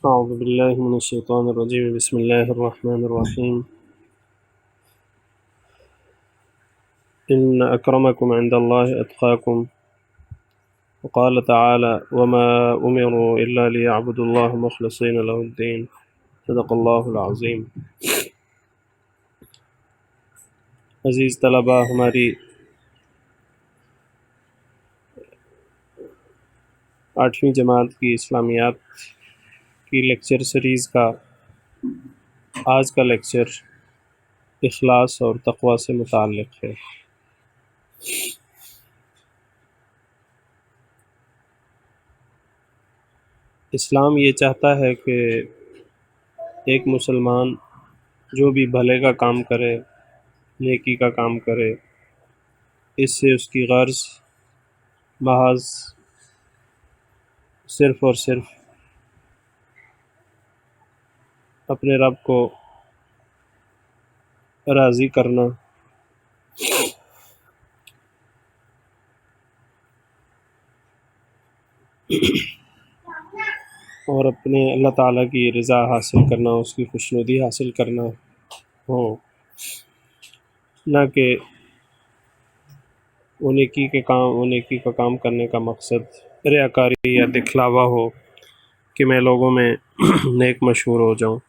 أعوذ بالله من الشيطان الرجيم بسم الله الرحمن الرحيم إن أكرمكم عند الله أتقاكم وقال تعالى وما أمروا إلا ليعبدوا الله مخلصين له الدين صدق الله العظيم۔ عزیز طلباء، ہماری 8ویں جماعت کی اسلامیات کی لیکچر سیریز کا آج کا لیکچر اخلاص اور تقوی سے متعلق ہے۔ اسلام یہ چاہتا ہے کہ ایک مسلمان جو بھی بھلے کا کام کرے، نیکی کا کام کرے، اس سے اس کی غرض محض صرف اور صرف اپنے رب کو راضی کرنا اور اپنے اللہ تعالیٰ کی رضا حاصل کرنا، اس کی خوشنودی حاصل کرنا ہو، نہ کہ وہ نیکی کا کام کرنے کا مقصد ریاکاری یا دکھلاوا ہو کہ میں لوگوں میں نیک مشہور ہو جاؤں۔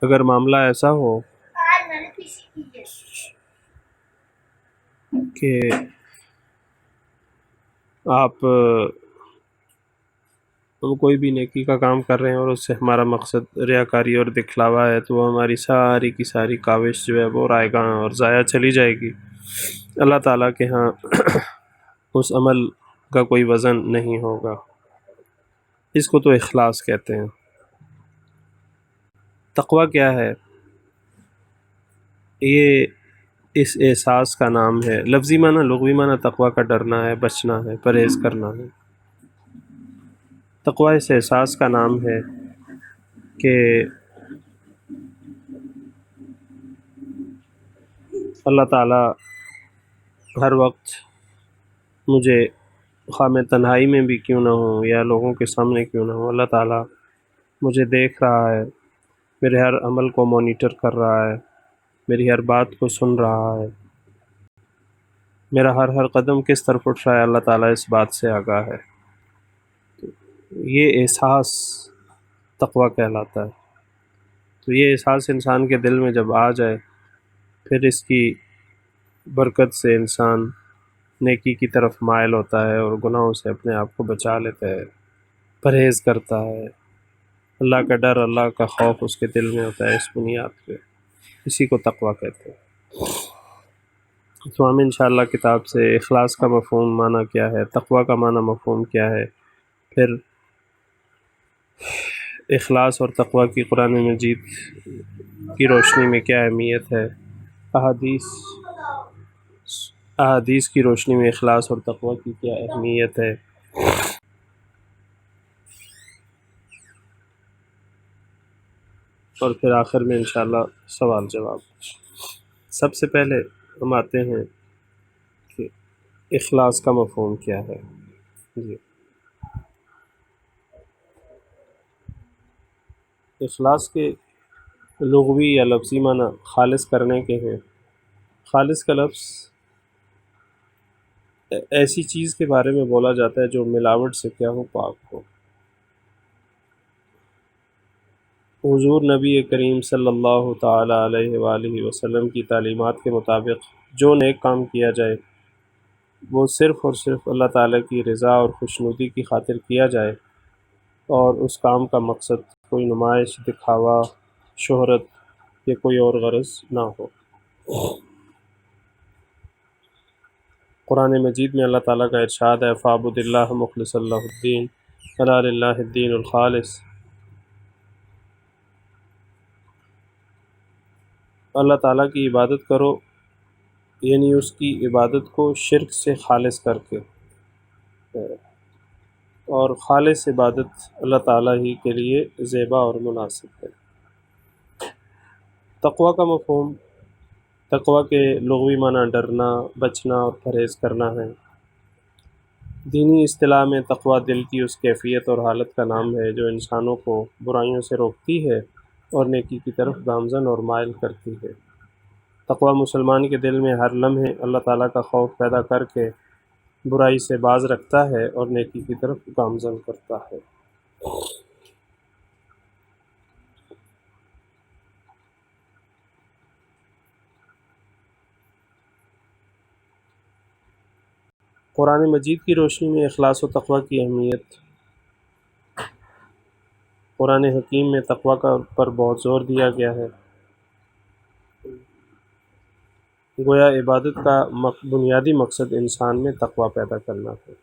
اگر معاملہ ایسا ہو کہ آپ کوئی بھی نیکی کا کام کر رہے ہیں اور اس سے ہمارا مقصد ریاکاری اور دکھلاوا ہے، تو وہ ہماری ساری کی ساری کاوش جو ہے وہ رائے گاں اور ضائع چلی جائے گی۔ اللہ تعالیٰ کے ہاں اس عمل کا کوئی وزن نہیں ہوگا۔ اس کو تو اخلاص کہتے ہیں۔ تقوی کیا ہے؟ یہ اس احساس کا نام ہے۔ لفظی معنی، لغوی معنی تقوی کا ڈرنا ہے، بچنا ہے، پرہیز کرنا ہے۔ تقوی اس احساس کا نام ہے کہ اللہ تعالیٰ ہر وقت مجھے، خواہ میں تنہائی میں بھی کیوں نہ ہوں یا لوگوں کے سامنے کیوں نہ ہوں، اللہ تعالیٰ مجھے دیکھ رہا ہے، میرے ہر عمل کو مانیٹر کر رہا ہے، میری ہر بات کو سن رہا ہے، میرا ہر قدم کس طرف اٹھ رہا ہے، اللہ تعالیٰ اس بات سے آگاہ ہے۔ یہ احساس تقوی کہلاتا ہے۔ تو یہ احساس انسان کے دل میں جب آ جائے، پھر اس کی برکت سے انسان نیکی کی طرف مائل ہوتا ہے اور گناہوں سے اپنے آپ کو بچا لیتا ہے، پرہیز کرتا ہے۔ اللہ کا ڈر، اللہ کا خوف اس کے دل میں ہوتا ہے۔ اس بنیاد پہ اسی کو تقوی کہتے ہیں۔ تو ہم انشاءاللہ کتاب سے اخلاص کا مفہوم معنی کیا ہے، تقوی کا معنی مفہوم کیا ہے، پھر اخلاص اور تقوی کی قرآن مجید کی روشنی میں کیا اہمیت ہے، احادیث کی روشنی میں اخلاص اور تقوی کی کیا اہمیت ہے، اور پھر آخر میں انشاءاللہ سوال جواب۔ سب سے پہلے ہم آتے ہیں کہ اخلاص کا مفہوم کیا ہے۔ جی، اخلاص کے لغوی یا لفظی معنی خالص کرنے کے ہیں۔ خالص کا لفظ ایسی چیز کے بارے میں بولا جاتا ہے جو ملاوٹ سے کیا ہو، پاک ہو۔ حضور نبی کریم صلی اللہ تعالی علیہ وآلہ وسلم کی تعلیمات کے مطابق جو نیک کام کیا جائے وہ صرف اور صرف اللہ تعالیٰ کی رضا اور خوشنودی کی خاطر کیا جائے، اور اس کام کا مقصد کوئی نمائش، دکھاوا، شہرت یا کوئی اور غرض نہ ہو۔ قرآن مجید میں اللہ تعالیٰ کا ارشاد ہے فَاعْبُدِ اللَّهَ مُخْلِصًا لَهُ الدِّينَ أَلَا لِلَّهِ الدِّينُ الْخَالِصُ۔ اللہ تعالیٰ کی عبادت کرو، یعنی اس کی عبادت کو شرک سے خالص کر کے، اور خالص عبادت اللہ تعالیٰ ہی کے لیے زیبا اور مناسب ہے۔ تقوی کا مفہوم، تقوی کے لغوی معنی ڈرنا، بچنا اور پرہیز کرنا ہے۔ دینی اصطلاح میں تقوی دل کی اس کیفیت اور حالت کا نام ہے جو انسانوں کو برائیوں سے روکتی ہے اور نیکی کی طرف گامزن اور مائل کرتی ہے۔ تقوی مسلمان کے دل میں ہر لمحے اللہ تعالیٰ کا خوف پیدا کر کے برائی سے باز رکھتا ہے اور نیکی کی طرف گامزن کرتا ہے۔ قرآن مجید کی روشنی میں اخلاص و تقوی کی اہمیت۔ قرآن حکیم میں تقوی پر بہت زور دیا گیا ہے۔ گویا عبادت کا بنیادی مقصد انسان میں تقوی پیدا کرنا ہے۔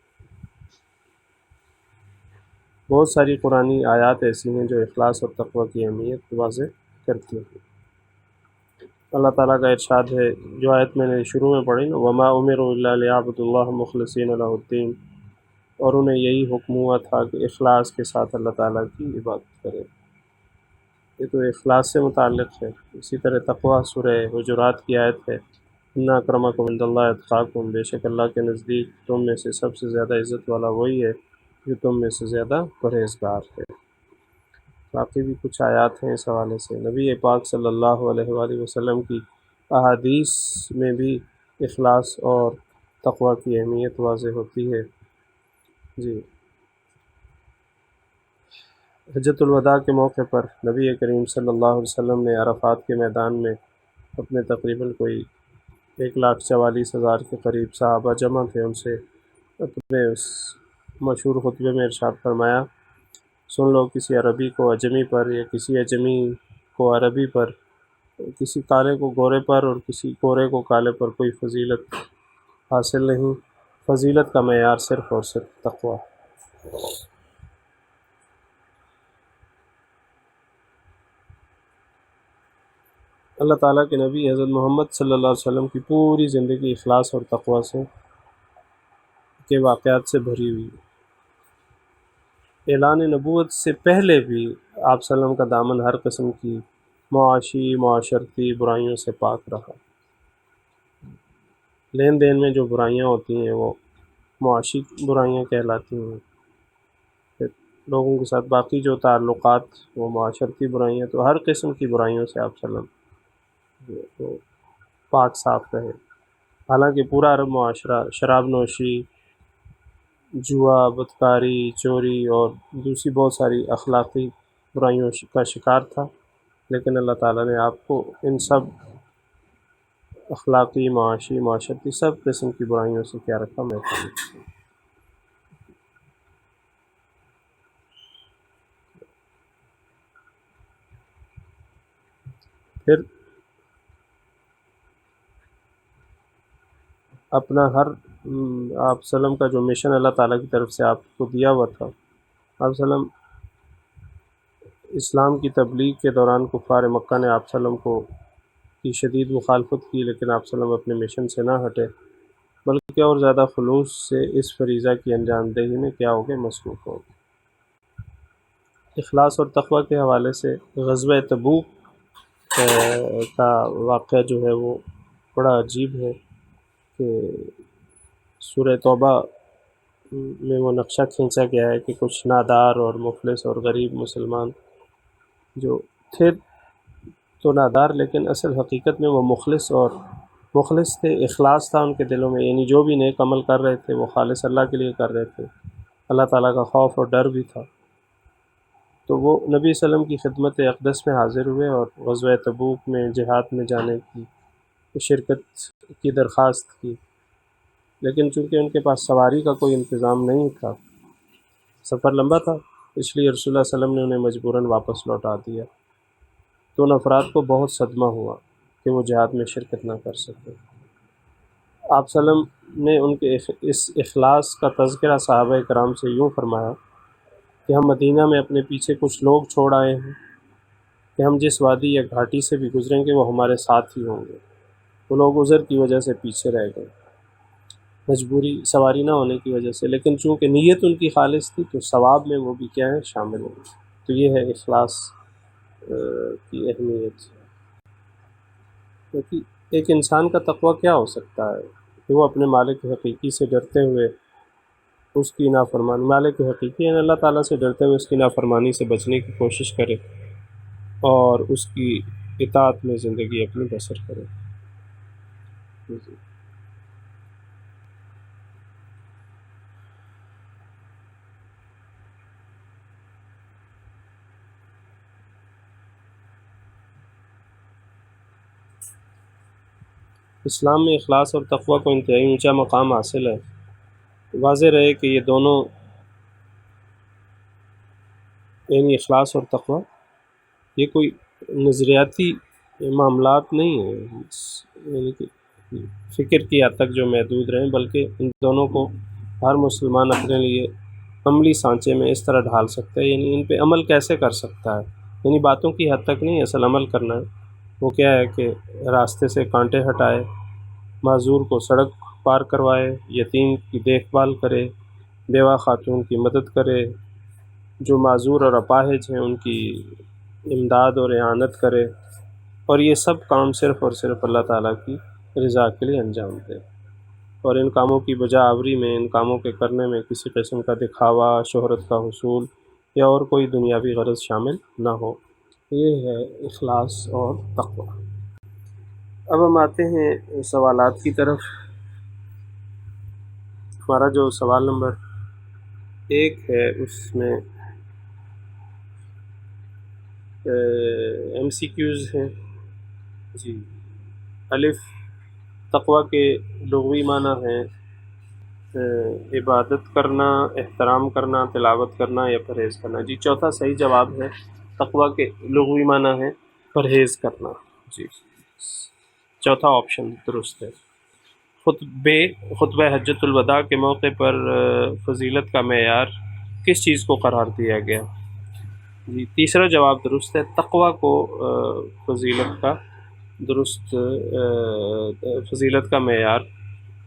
بہت ساری قرآنی آیات ایسی ہیں جو اخلاص اور تقوی کی اہمیت واضح کرتی ہیں۔ اللہ تعالیٰ کا ارشاد ہے، جو آیت میں نے شروع میں پڑھی نا، وما امروا الا ليعبدوا الله مخلصین له الدین، اور انہیں یہی حکم ہوا تھا کہ اخلاص کے ساتھ اللہ تعالیٰ کی عبادت کرے۔ یہ تو اخلاص سے متعلق ہے۔ اسی طرح تقوی سورہ حجرات کی آیت ہے، ان اکرمکم عند اللہ اتقاکم، بے شک اللہ کے نزدیک تم میں سے سب سے زیادہ عزت والا وہی ہے جو تم میں سے زیادہ پرہیزگار ہے۔ باقی بھی کچھ آیات ہیں اس حوالے سے۔ نبی پاک صلی اللہ علیہ وآلہ وسلم کی احادیث میں بھی اخلاص اور تقوی کی اہمیت واضح ہوتی ہے۔ جی، حجۃ الوداع کے موقع پر نبی کریم صلی اللہ علیہ وسلم نے عرفات کے میدان میں اپنے تقریباً کوئی 1,44,000 کے قریب صحابہ جمع تھے، ان سے اپنے اس مشہور خطبے میں ارشاد فرمایا، سن لو، کسی عربی کو عجمی پر یا کسی عجمی کو عربی پر، کسی کالے کو گورے پر اور کسی گورے کو کالے پر کوئی فضیلت حاصل نہیں، فضیلت کا معیار صرف اور صرف تقوی۔ اللہ تعالیٰ کے نبی حضرت محمد صلی اللہ علیہ وسلم کی پوری زندگی اخلاص اور تقوی سے کے واقعات سے بھری ہوئی ہے۔ اعلان نبوت سے پہلے بھی آپ صلی اللہ علیہ وسلم کا دامن ہر قسم کی معاشی معاشرتی برائیوں سے پاک رہا۔ لین دین میں جو برائیاں ہوتی ہیں وہ معاشی برائیاں کہلاتی ہیں، پھر لوگوں کے ساتھ باقی جو تعلقات وہ معاشرتی برائیاں، تو ہر قسم کی برائیوں سے آپ صلی اللہ علیہ وسلم تو پاک صاف رہے۔ حالانکہ پورا عرب معاشرہ شراب نوشی، جوا، بدکاری، چوری اور دوسری بہت ساری اخلاقی برائیوں کا شکار تھا، لیکن اللہ تعالیٰ نے آپ کو ان سب اخلاقی، معاشی، معاشرتی سب قسم کی برائیوں سے کیا رکھا، محفوظ۔ پھر اپنا ہر آپ وسلم کا جو مشن اللہ تعالیٰ کی طرف سے آپ کو دیا ہوا تھا، آپ وسلم اسلام کی تبلیغ کے دوران کفار مکہ نے آپ وسلم کی شدید مخالفت کی، لیکن آپ وسلم اپنے مشن سے نہ ہٹے، بلکہ اور زیادہ خلوص سے اس فریضہ کی انجام دہی میں کیا ہوگے، مصروف ہوگے۔ اخلاص اور تقوی کے حوالے سے غزوہ تبوک کا واقعہ جو ہے وہ بڑا عجیب ہے کہ سورہ توبہ میں وہ نقشہ کھینچا گیا ہے کہ کچھ نادار اور مفلس اور غریب مسلمان جو تھے تو نادار، لیکن اصل حقیقت میں وہ مخلص تھے، اخلاص تھا ان کے دلوں میں، یعنی جو بھی نیک عمل کر رہے تھے وہ خالص اللہ کے لیے کر رہے تھے، اللہ تعالیٰ کا خوف اور ڈر بھی تھا۔ تو وہ نبی صلی اللہ علیہ وسلم کی خدمت اقدس میں حاضر ہوئے اور غزوہ تبوک میں جہاد میں جانے کی شرکت کی درخواست کی، لیکن چونکہ ان کے پاس سواری کا کوئی انتظام نہیں تھا، سفر لمبا تھا، اس لیے رسول اللہ صلی اللہ علیہ وسلم نے انہیں مجبوراً واپس لوٹا دیا۔ تو ان افراد کو بہت صدمہ ہوا کہ وہ جہاد میں شرکت نہ کر سکے۔ آپ صلی اللہ علیہ وسلم نے ان کے اس اخلاص کا تذکرہ صحابہ کرام سے یوں فرمایا کہ ہم مدینہ میں اپنے پیچھے کچھ لوگ چھوڑ آئے ہیں کہ ہم جس وادی یا گھاٹی سے بھی گزریں گے وہ ہمارے ساتھ ہی ہوں گے۔ وہ لوگ عذر کی وجہ سے پیچھے رہ گئے، مجبوری، سواری نہ ہونے کی وجہ سے، لیکن چونکہ نیت ان کی خالص تھی تو ثواب میں وہ بھی کیا ہے، شامل ہوں گے۔ تو یہ ہے اخلاص کی اہمیت۔ کیونکہ ایک انسان کا تقوی کیا ہو سکتا ہے کہ وہ اپنے مالک حقیقی سے ڈرتے ہوئے اس کی نافرمانی، مالک حقیقی یعنی اللہ تعالیٰ سے ڈرتے ہوئے اس کی نافرمانی سے بچنے کی کوشش کرے اور اس کی اطاعت میں زندگی اپنی بسر کرے۔ جی۔ اسلام میں اخلاص اور تقوی کو انتہائی اونچا مقام حاصل ہے۔ واضح رہے کہ یہ دونوں یعنی اخلاص اور تقوی یہ کوئی نظریاتی معاملات نہیں ہیں، یعنی کہ فکر کی حد تک جو محدود رہیں، بلکہ ان دونوں کو ہر مسلمان اپنے لیے عملی سانچے میں اس طرح ڈھال سکتا ہے، یعنی ان پہ عمل کیسے کر سکتا ہے، یعنی باتوں کی حد تک نہیں، اصل عمل کرنا ہے۔ وہ کیا ہے کہ راستے سے کانٹے ہٹائے، معذور کو سڑک پار کروائے، یتیم کی دیکھ بھال کرے، بیوہ خاتون کی مدد کرے، جو معذور اور اپاہج ہیں ان کی امداد اور اعانت کرے، اور یہ سب کام صرف اور صرف اللہ تعالیٰ کی رضا کے لیے انجام دے، اور ان کاموں کی بجا آوری میں، ان کاموں کے کرنے میں کسی قسم کا دکھاوا، شہرت کا حصول یا اور کوئی دنیاوی غرض شامل نہ ہو۔ یہ ہے اخلاص اور تقوی۔ اب ہم آتے ہیں سوالات کی طرف۔ ہمارا جو سوال نمبر 1 ہے اس میں ایم سی کیوز ہیں۔ جی۔ الف، تقوی کے لغوی معنی ہیں عبادت کرنا، احترام کرنا، تلاوت کرنا یا پرہیز کرنا۔ جی، چوتھا صحیح جواب ہے، تقوی کے لغوی معنی ہے پرہیز کرنا۔ جی، چوتھا آپشن درست ہے۔ خطبہ حجۃ الوداع کے موقع پر فضیلت کا معیار کس چیز کو قرار دیا گیا؟ جی، تیسرا جواب درست ہے، تقوی کو فضیلت کا درست فضیلت کا معیار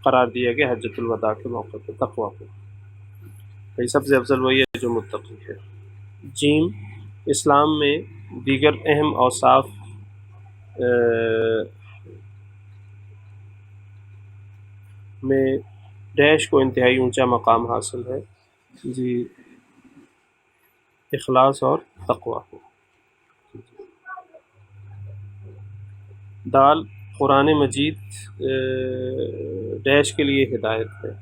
قرار دیا گیا حجۃ الوداع کے موقع پر تقوی کو۔ یہ سب سے افضل وہی ہے جو متقی ہے۔ جیم، اسلام میں دیگر اہم اوصاف میں ڈیش کو انتہائی اونچا مقام حاصل ہے۔ جی، اخلاص اور تقوی کو۔ دال، قرآن مجید ڈیش کے لیے ہدایت ہے۔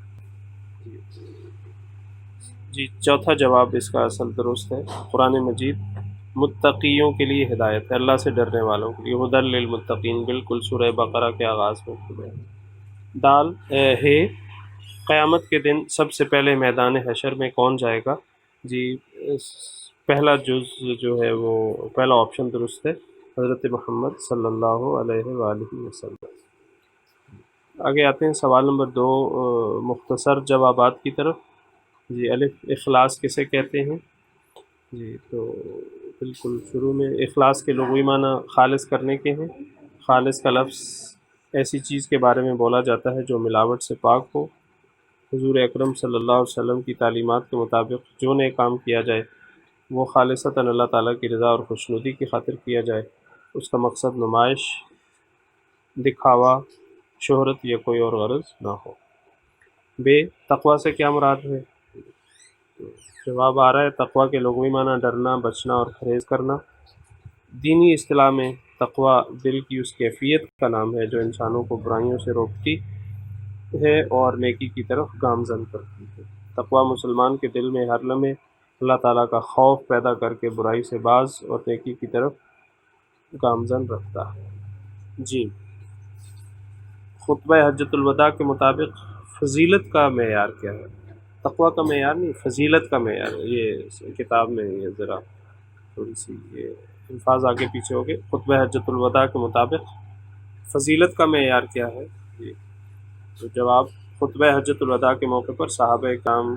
جی، چوتھا جواب اس کا اصل درست ہے، قرآن مجید متقیوں کے لیے ہدایت ہے، اللہ سے ڈرنے والوں کے لیے، ہدی للمتقین، بالکل سورہ بقرہ کے آغاز میں ہے۔ دال ہے، قیامت کے دن سب سے پہلے میدان حشر میں کون جائے گا؟ جی، پہلا جز جو ہے وہ پہلا آپشن درست ہے، حضرت محمد صلی اللہ علیہ وآلہ وسلم۔ آگے آتے ہیں سوال نمبر 2 مختصر جوابات کی طرف۔ جی، الف، اخلاص کسے کہتے ہیں؟ جی، تو بالکل شروع میں اخلاص کے لغوی معنی خالص کرنے کے ہیں۔ خالص کا لفظ ایسی چیز کے بارے میں بولا جاتا ہے جو ملاوٹ سے پاک ہو۔ حضور اکرم صلی اللہ علیہ وسلم کی تعلیمات کے مطابق جو نئے کام کیا جائے وہ خالصتاً اللہ تعالیٰ کی رضا اور خوشنودی کی خاطر کیا جائے، اس کا مقصد نمائش، دکھاوا، شہرت یا کوئی اور غرض نہ ہو۔ بے، تقوی سے کیا مراد ہے؟ جواب آ رہا ہے، تقوی کے لغوی معنی ڈرنا، بچنا اور پرہیز کرنا۔ دینی اصطلاح میں تقوی دل کی اس کیفیت کا نام ہے جو انسانوں کو برائیوں سے روکتی ہے اور نیکی کی طرف گامزن کرتی ہے۔ تقوی مسلمان کے دل میں ہر لمحے اللہ تعالیٰ کا خوف پیدا کر کے برائی سے باز اور نیکی کی طرف گامزن رکھتا ہے۔ جی، خطبہ حجۃ الوداع کے مطابق فضیلت کا معیار کیا ہے؟ تقوی کا معیار نہیں، فضیلت کا معیار ہے۔ یہ کتاب میں یہ ذرا تھوڑی سی یہ الفاظ آگے پیچھے ہو گئے۔ خطبہ حجۃ الوداع کے مطابق فضیلت کا معیار کیا ہے؟ جی، تو جواب، خطبہ حجۃ الوداع کے موقع پر صحابہ کرام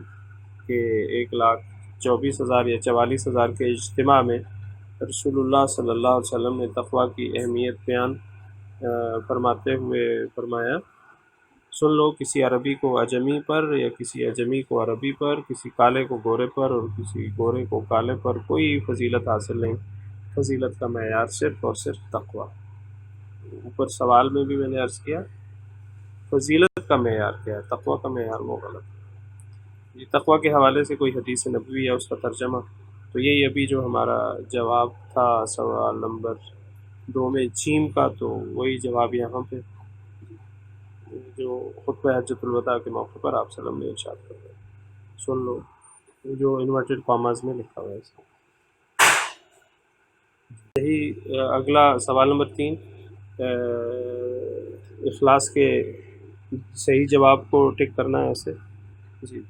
کے 1,24,000 یا 44,000 کے اجتماع میں رسول اللہ صلی اللہ علیہ وسلم نے تقوی کی اہمیت بیان فرماتے ہوئے فرمایا، سن لو، کسی عربی کو عجمی پر یا کسی عجمی کو عربی پر، کسی کالے کو گورے پر اور کسی گورے کو کالے پر کوئی فضیلت حاصل نہیں، فضیلت کا معیار صرف اور صرف تقوی۔ اوپر سوال میں بھی میں نے عرض کیا، فضیلت کا معیار کیا ہے، تقوی کا معیار وہ غلط۔ یہ تقویٰ کے حوالے سے کوئی حدیث نبوی یا اس کا ترجمہ، تو یہی ابھی جو ہمارا جواب تھا سوال نمبر 2 میں جیم کا، تو وہی جواب یہاں پہ جو خطبہ حجۃ الوداع کے موقع پر آپ صلی اللہ علیہ وسلم نے ارشاد کر سن لو، جو انورٹڈ کاماز میں لکھا ہوا ہے اس میں۔ یہی اگلا سوال نمبر 3، اخلاص کے صحیح جواب کو ٹک کرنا ہے ایسے جی۔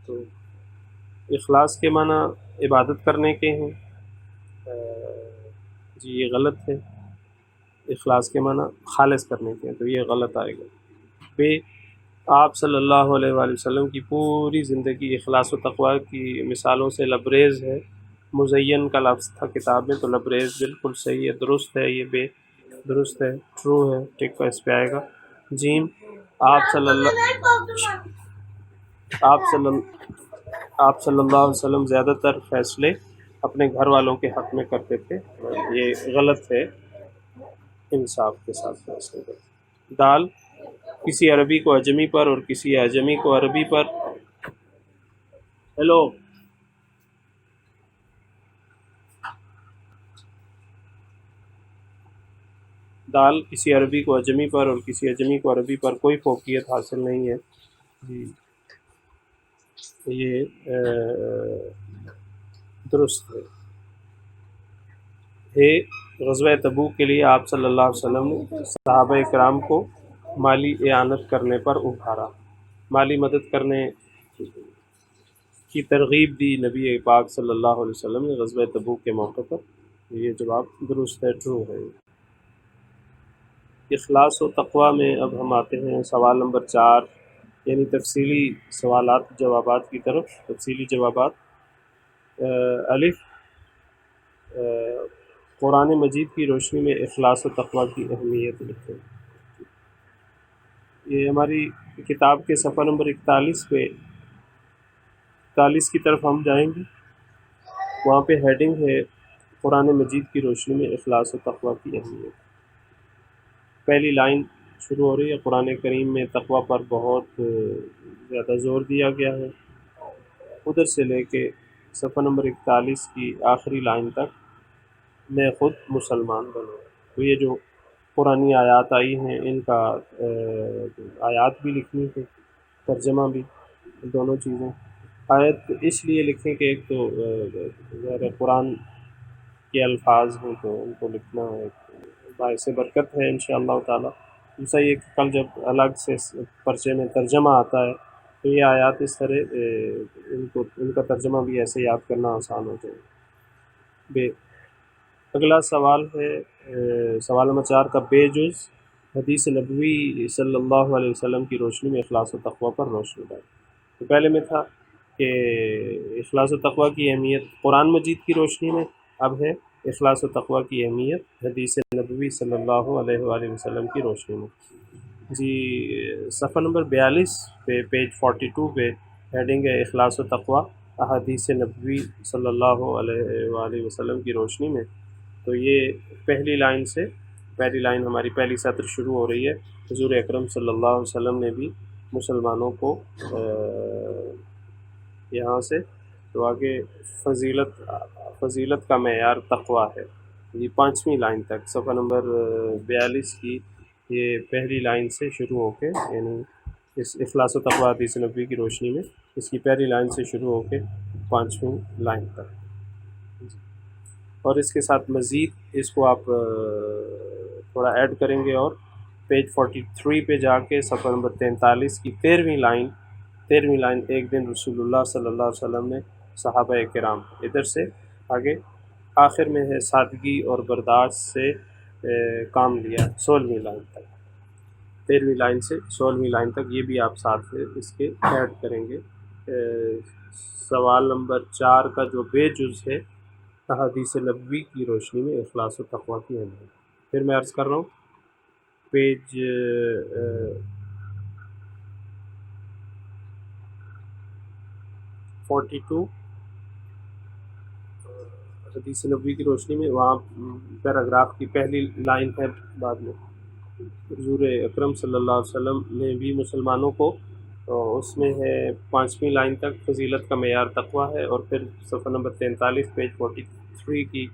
تو اخلاص کے معنی عبادت کرنے کے ہیں، جی یہ غلط ہے۔ اخلاص کے معنی خالص کرنے کے ہیں، تو یہ غلط آئے گا۔ بے آپ صلی اللہ علیہ وآلہ وسلم کی پوری زندگی اخلاص و تقویٰ کی مثالوں سے لبریز ہے۔ مزین کا لفظ تھا کتاب میں، تو لبریز بالکل صحیح ہے، درست ہے، یہ بے درست ہے، ٹرو ہے، ٹک کا اس پہ آئے گا۔ جیم آپ صلی اللہ علیہ وسلم زیادہ تر فیصلے اپنے گھر والوں کے حق میں کرتے تھے، یہ غلط ہے، انصاف کے ساتھ فیصلے کرتے۔ دال کسی عربی کو اجمی پر اور کسی اجمی کو عربی پر، ہیلو دال کسی عربی کو اجمی پر اور کسی اجمی کو عربی پر کوئی فوقیت حاصل نہیں ہے جی، یہ درست ہے۔ غزوہ تبوک کے لیے آپ صلی اللہ علیہ وسلم نے صحابہ کرام کو مالی اعانت کرنے پر ابھارا، مالی مدد کرنے کی ترغیب دی نبی پاک صلی اللہ علیہ وسلم نے غزوہ تبوک کے موقع پر، یہ جواب درست ہے، ٹرو ہے۔ اخلاص و تقویٰ میں اب ہم آتے ہیں سوال نمبر 4، یعنی تفصیلی سوالات جوابات کی طرف، تفصیلی جوابات۔ الف، قرآن مجید کی روشنی میں اخلاص و تقویٰ کی اہمیت لکھیں۔ یہ ہماری کتاب کے صفحہ نمبر 41 پہ 41 کی طرف ہم جائیں گے، وہاں پہ ہیڈنگ ہے قرآن مجید کی روشنی میں اخلاص و تقویٰ کی اہمیت۔ پہلی لائن شروع ہو رہی ہے، قرآن کریم میں تقویٰ پر بہت زیادہ زور دیا گیا ہے، ادھر سے لے کے صفحہ نمبر 41 کی آخری لائن تک، میں خود مسلمان بنوں۔ تو یہ جو قرآنی آیات آئی ہیں، ان کا آیات بھی لکھنی ہے، ترجمہ بھی، دونوں چیزیں۔ آیت اس لیے لکھیں کہ ایک تو قرآن کے الفاظ ہیں تو ان کو لکھنا باعث برکت ہے انشاءاللہ تعالی۔ دوسرا یہ کہ کل جب الگ سے پرچے میں ترجمہ آتا ہے تو یہ آیات اس طرح ان کا ترجمہ بھی ایسے یاد کرنا آسان ہو جائے۔ بے اگلا سوال ہے سوال نمبر 4 کا، بے جز حدیث نبوی صلی اللہ علیہ وسلم کی روشنی میں اخلاص و تقویٰ پر روشنی ڈالیں۔ تو پہلے میں تھا کہ اخلاص و تقویٰ کی اہمیت قرآن مجید کی روشنی میں، اب ہے اخلاص و تقویٰ کی اہمیت حدیث نبوی صلی اللہ علیہ وآلہ وسلم کی روشنی میں۔ جی صفحہ نمبر 42 پہ پیج 42 پہ ہیڈنگ ہے اخلاص و تقویٰ احادیث نبوی صلی اللہ علیہ وآلہ وسلم کی روشنی میں۔ تو یہ پہلی لائن ہماری پہلی سطر شروع ہو رہی ہے، حضور اکرم صلی اللہ علیہ وسلم نے بھی مسلمانوں کو یہاں سے تو آگے فضیلت کا معیار تقویٰ ہے، یہ 5ویں لائن تک صفحہ نمبر 42 کی یہ پہلی لائن سے شروع ہو کے، یعنی اس اخلاص و تقویٰ حدیث نبوی کی روشنی میں اس کی پہلی لائن سے شروع ہو کے 5ویں لائن تک، اور اس کے ساتھ مزید اس کو آپ تھوڑا ایڈ کریں گے، اور پیج 43 پہ جا کے صفحہ نمبر 43 کی 13ویں لائن، ایک دن رسول اللہ صلی اللہ علیہ وسلم نے صحابہ کرام، ادھر سے آگے آخر میں ہے سادگی اور برداشت سے کام لیا، 16ویں لائن تک، 13ویں لائن سے 16ویں لائن تک، یہ بھی آپ ساتھ اس کے ایڈ کریں گے۔ سوال نمبر 4 کا جو بے جز ہے احادیث نبوی کی روشنی میں اخلاص و تقویٰ کی اہمیت، پھر میں عرض کر رہا ہوں پیج 42 حدیث نبوی کی روشنی میں، وہاں پیراگراف کی پہلی لائن ہے بعد میں، حضور اکرم صلی اللہ علیہ وسلم نے بھی مسلمانوں کو اور اس میں ہے 5ویں لائن تک فضیلت کا معیار تقویٰ ہے، اور پھر صفحہ نمبر 43 پیج 43 کی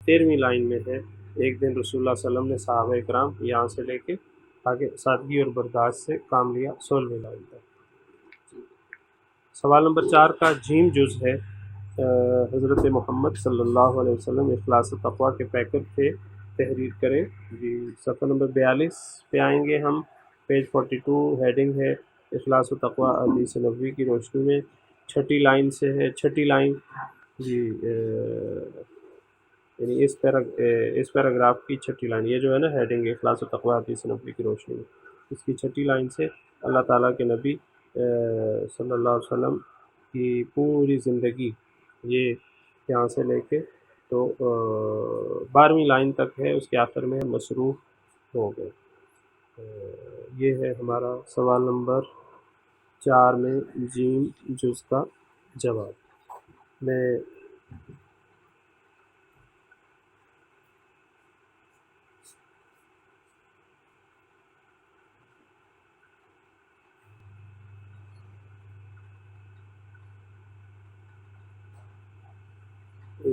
13ویں لائن میں ہے ایک دن رسول اللہ صلی اللہ علیہ وسلم نے صحابہ کرام یہاں سے لے کے آگے سادگی اور برداشت سے کام لیا 16ویں لائن تک۔ سوال نمبر 4 کا جیم جز ہے حضرت محمد صلی اللہ علیہ وسلم اخلاص و تقویٰ کے پیکر تھے، تحریر کریں۔ جی صفحہ نمبر 42 پہ آئیں گے ہم، پیج 42 ہیڈنگ ہے اخلاص و تقویٰ حدیث نبوی کی روشنی میں، چھٹی لائن سے ہے، چھٹی لائن جی یعنی اس پیراگراف کی چھٹی لائن، یہ جو ہے نا ہیڈنگ اخلاص و تقویٰ حدیث نبوی کی روشنی میں، اس کی چھٹی لائن سے اللہ تعالیٰ کے نبی صلی اللہ علیہ وسلم کی پوری زندگی یہ یہاں سے لے کے تو 12ویں لائن تک ہے، اس کے آخر میں مصروف ہو گئے۔ یہ ہے ہمارا سوال نمبر 4 میں جیم جز کا جواب۔ میں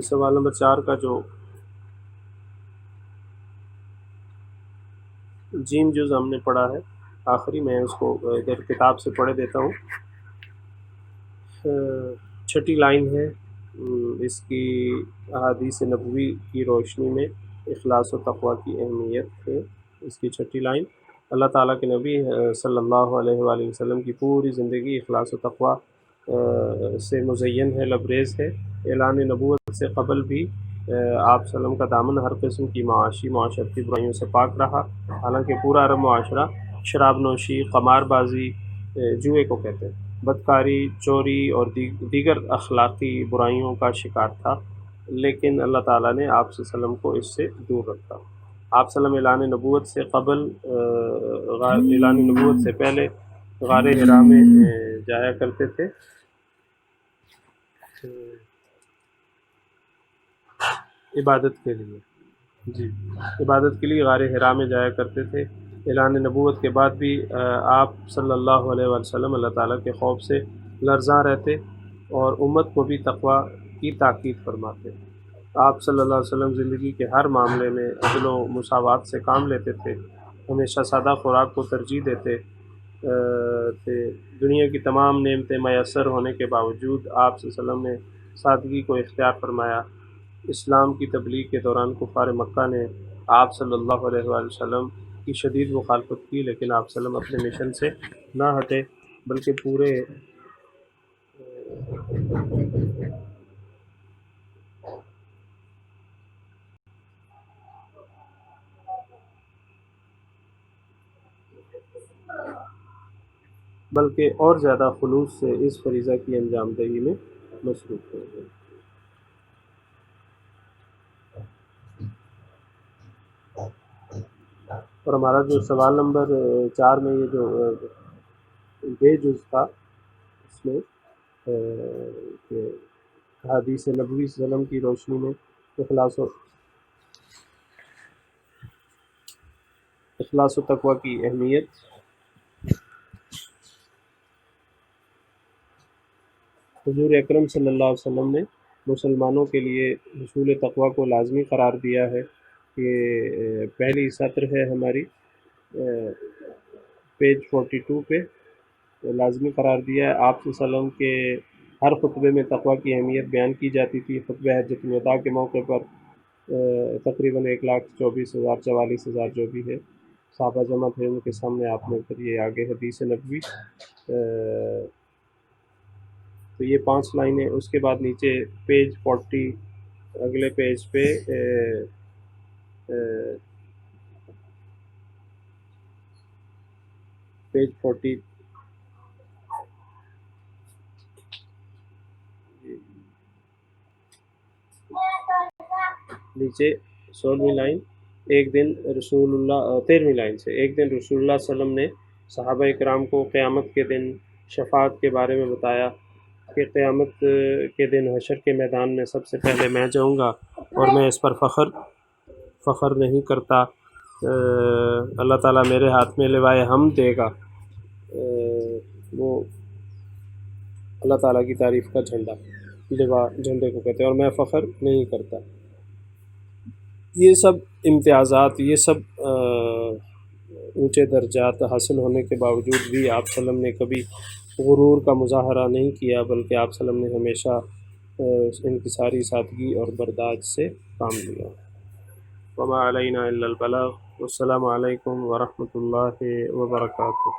سوال نمبر 4 کا جو جیم جز ہم نے پڑھا ہے آخری، میں اس کو ادھر کتاب سے پڑھ دیتا ہوں۔ چھٹی لائن ہے اس کی احادیث نبوی کی روشنی میں اخلاص و تقویٰ کی اہمیت ہے، اس کی چھٹی لائن اللہ تعالیٰ کے نبی صلی اللہ علیہ وآلہ وسلم کی پوری زندگی اخلاص و تقویٰ سے مزین ہے، لبریز ہے۔ اعلان نبوت سے قبل بھی آپ صلی اللہ علیہ وسلم کا دامن ہر قسم کی معاشی معاشرتی برائیوں سے پاک رہا، حالانکہ پورا عرب معاشرہ شراب نوشی، قمار بازی، جوئے کو کہتے ہیں، بدکاری، چوری اور دیگر اخلاقی برائیوں کا شکار تھا، لیکن اللہ تعالیٰ نے آپ صلی اللہ علیہ وسلم کو اس سے دور رکھا۔ آپ صلی اللہ علیہ وسلم اعلان نبوت سے قبل اعلان نبوت سے پہلے غار حرا میں جایا کرتے تھے، عبادت کے لیے، جی عبادت کے لیے غار حرا میں جایا کرتے تھے۔ اعلان نبوت کے بعد بھی آپ صلی اللہ علیہ وسلم اللہ تعالیٰ کے خوف سے لرزاں رہتے اور امت کو بھی تقویٰ کی تاکید فرماتے۔ آپ صلی اللہ علیہ وسلم زندگی کے ہر معاملے میں عدل و مساوات سے کام لیتے تھے، ہمیشہ سادہ خوراک کو ترجیح دیتے تھے۔ دنیا کی تمام نعمتیں میسر ہونے کے باوجود آپ صلی اللہ علیہ وسلم نے سادگی کو اختیار فرمایا۔ اسلام کی تبلیغ کے دوران کفار مکہ نے آپ صلی اللہ علیہ وآلہ وسلم کی شدید مخالفت کی، لیکن آپ صلی اللہ علیہ وسلم اپنے مشن سے نہ ہٹے بلکہ اور زیادہ خلوص سے اس فریضہ کی انجام دہی میں مصروف ہو گئے۔ اور ہمارا جو سوال نمبر 4 میں یہ جو بے جز تھا، اس میں کہ حدیث نبوی صلی اللہ علیہ وسلم کی روشنی میں اخلاص و تقویٰ کی اہمیت، حضور اکرم صلی اللہ علیہ وسلم نے مسلمانوں کے لیے حصول تقویٰ کو لازمی قرار دیا ہے۔ یہ پہلی سطر ہے ہماری، پیج 42 پہ لازمی قرار دیا ہے۔ آپ صلی اللہ علیہ وسلم کے ہر خطبے میں تقویٰ کی اہمیت بیان کی جاتی تھی۔ خطبہ حجۃ الوداع کے موقع پر تقریباً 1,24,000 44,000 جو بھی ہے صحابہ جمع تھے، ان کے سامنے آپ نے پھر یہ آگے حدیث نبوی، تو یہ 5 لائنیں، اس کے بعد نیچے پیج 40 اگلے پیج پہ پیج 40 نیچے 16ویں لائن، ایک دن رسول اللہ 13ویں لائن سے، ایک دن رسول اللہ صلی اللہ علیہ وسلم نے صحابہ کرام کو قیامت کے دن شفاعت کے بارے میں بتایا کہ قیامت کے دن حشر کے میدان میں سب سے پہلے میں جاؤں گا اور میں اس پر فخر نہیں کرتا، اللہ تعالیٰ میرے ہاتھ میں لوائے حمد دے گا۔ وہ اللہ تعالیٰ کی تعریف کا جھنڈا، لوا جھنڈے کو کہتے ہیں، اور میں فخر نہیں کرتا۔ یہ سب امتیازات، یہ سب اونچے درجات حاصل ہونے کے باوجود بھی آپ صلی اللہ علیہ وسلم نے کبھی غرور کا مظاہرہ نہیں کیا، بلکہ آپ صلی اللہ علیہ وسلم نے ہمیشہ انکساری سادگی اور برداشت سے کام لیا۔ وما علینا الا البلاغ، والسلام علیکم ورحمۃ اللہ وبرکاتہ۔